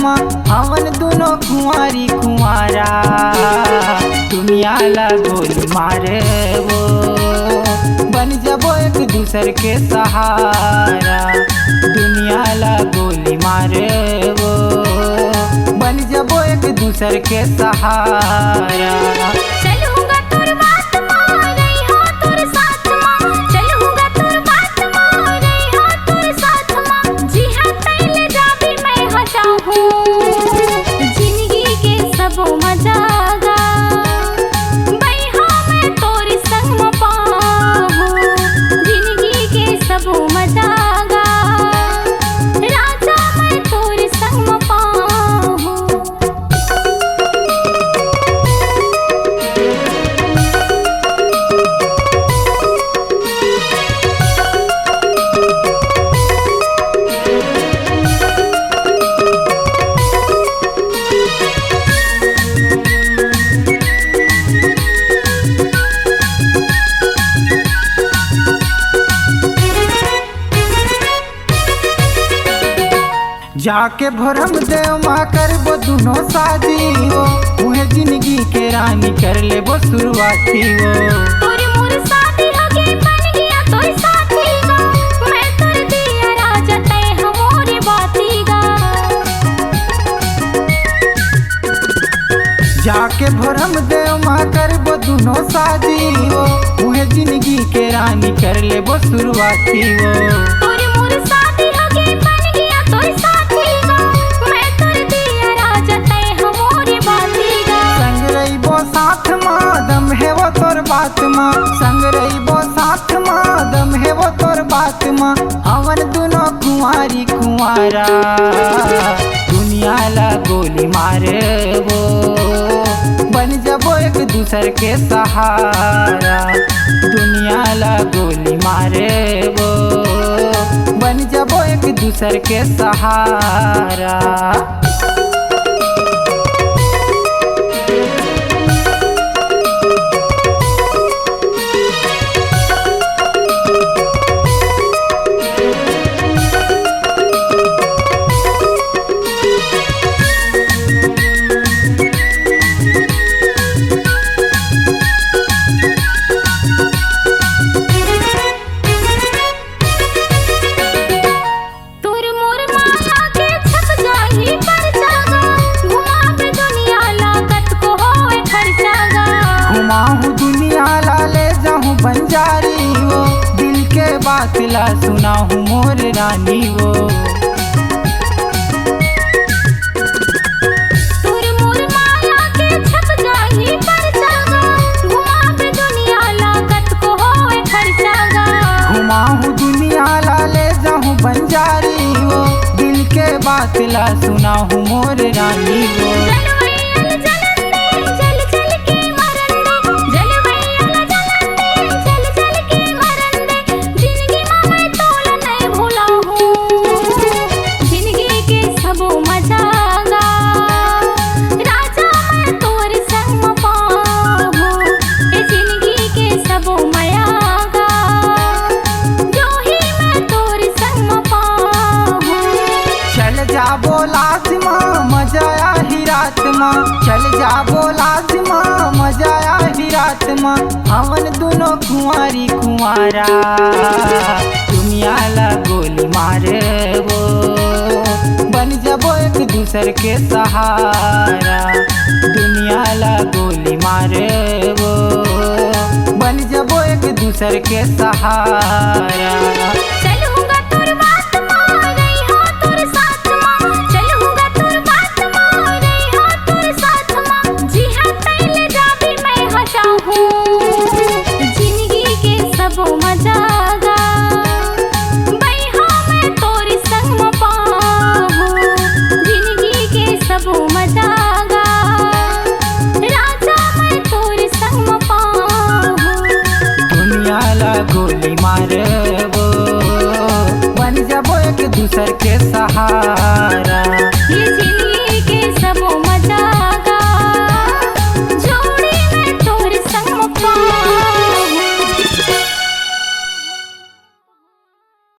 माँ हवन दोनों कुंवारी कुंवारा। दुनिया ला गोली मारे वो बन जबो एक दूसर के सहारा। दुनिया ला गोली मारे वो बन जबो एक दूसर के सहारा। चलूंगा तोर बात माँ रही हो तोर साथ माँ। चलूंगा तोर बात माँ रही हो तोर साथ माँ। जी हाँ तैले जाबी मैं हो जाऊँ जिंदगी के सबो मजागा। भाई हाँ मैं तोरी संग में पाहूँ जिंदगी के सबो मजागा। राजा मैं तोरी संग में पाहूँ। जाके भरम देव माँ करबो दोनों शादी वो उहे जिंदगी के रानी कर लेबो शुरुआती वो। तोरी मोर साथी होके बन गया तोर साथी गा। मैं तोर दिया राजा तय हमोरे बाती गा। जाके भरम देव माँ करबो दोनों शादी वो उहे जिंदगी के रानी कर लेबो शुरुआती वो। तोरी मोर साथी होके बन गया तोर साथी गा। मैं तोर दिया राजा तय हमोरे बाती गा। संग रहीबो साथ माँ दम है वो तोर बात माँ। संग रहीबो साथ माँ दम है वो तोर बात माँ। हवन दोनों कुंवारी कुंवारा। दुनिया ला गोली मारे वो बन जबो एक दूसर के सहारा। दुनिया ला गोली मारे वो बन जबो एक दूसर के सहारा। तोर मोर माया के छप जाही पर जागा। घुमावे दुनिया लागत को होए खर्चागा। घुमाहूँ दुनिया ला ले जाऊँ बंजारी वो दिल के बात ला सुनाहूँ मोर रानी वो। तोर मोर माया के छप जाही पर जागा। घुमावे दुनिया लागत को होए खर्चागा। घुमाहूँ दुनिया ला ले जाऊँ बंजारी वो दिल के बात ला सुनाहूँ मोर रानी वो। जलवैया जलन दे जल जल के मरन दे। जलवैया जलन दे जल जल के मरन दे। जिंदगी में मैं तोला नहीं भूला हूँ जिंदगी के सबो मजागा। राजा मैं तोर संग में पाहूँ ए जिंदगी के सबो मयागा। जो ही मैं तोर संग में पाहूँ। चल जा बोला माँ मजा आही रात माँ। चल जा बोला माँ मजा आही रात माँ। हवन दोनों कुंवारी कुंवारा। दुनिया ला गोली मारे वो बन जबो एक दूसर के सहारा। दुनिया ला गोली मारे वो बन जबो एक दूसर के सहारा। चलूंगा तोर बात माँ रही हो तोर साथ माँ। चलूंगा तोर बात माँ रही हो तोर साथ माँ। जी हाँ तैले जाबी मैं हो जाऊँ जिंदगी के सबो मजागा। भाई हाँ मैं तोरी संग में पाहूँ जिंदगी के सबो मजागा। राजा मैं तोरी संग में पाहूँ। दुनिया ला गोली मारे वो बन जबो एक दूसर के सहारा।